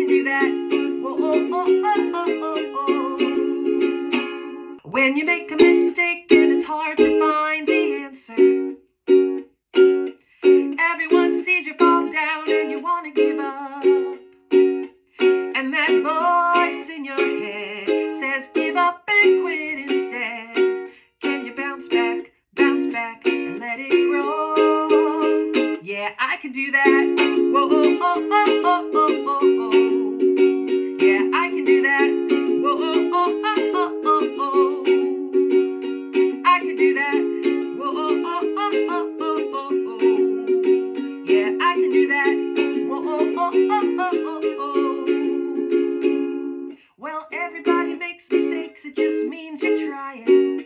do that. Whoa, oh, oh, oh, oh, oh, oh. When you make a mistake and it's hard to find the answer, everyone sees you fall down and you want to give up. And that voice in your head says give up and quit instead. Can you bounce back, and let it grow? Yeah, I can do that. Whoa, oh, oh, oh, oh, oh, oh, oh. Yeah, I can do that. Whoa, oh, oh, oh, oh, oh, oh. I can do that. Whoa, oh, oh, oh, oh, oh, oh. Yeah, I can do that. Whoa, oh, oh, oh, oh, oh, oh. Well, everybody makes mistakes. It just means you're trying.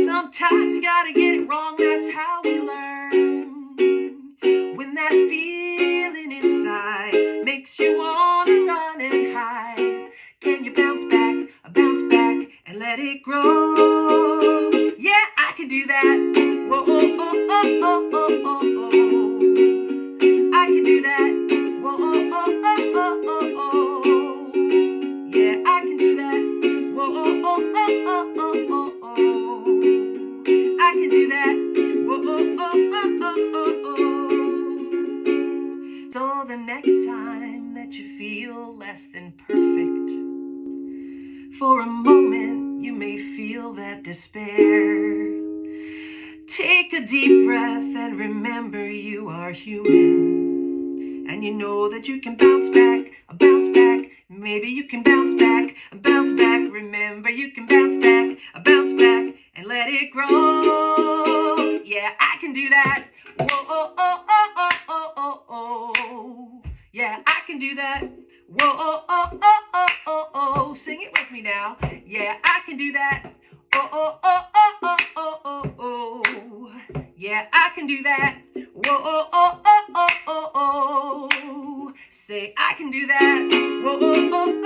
Sometimes you gotta get it wrong, that's how we learn. When that feeling inside makes you wanna run and hide, can you bounce back, and let it grow? Yeah, I can do that. Whoa, oh, oh, oh, oh, oh, oh, oh. I can do that. Whoa, oh, oh, oh, oh, oh, oh. Yeah, I can do that. Whoa, oh, oh, oh, oh, oh, oh, oh. I can do that. Whoa, oh, oh, oh, oh, oh, oh. So the next time that you feel less than perfect, for a moment you may feel that despair. Take a deep breath and remember you are human. And you know that you can bounce back, maybe you can bounce back, remember you can bounce back, and let it grow. Yeah, I can do that. Whoa, oh, oh, oh, oh, oh, oh, oh. Yeah, I can do that. Whoa, oh, oh, oh, oh, oh, oh. Sing it with me now. Yeah, I can do that. Oh, oh, oh, oh, oh, oh, oh, oh. Yeah, I can do that. Whoa, oh, oh, oh, oh, oh, oh. Say, I can do that. Whoa, oh, oh,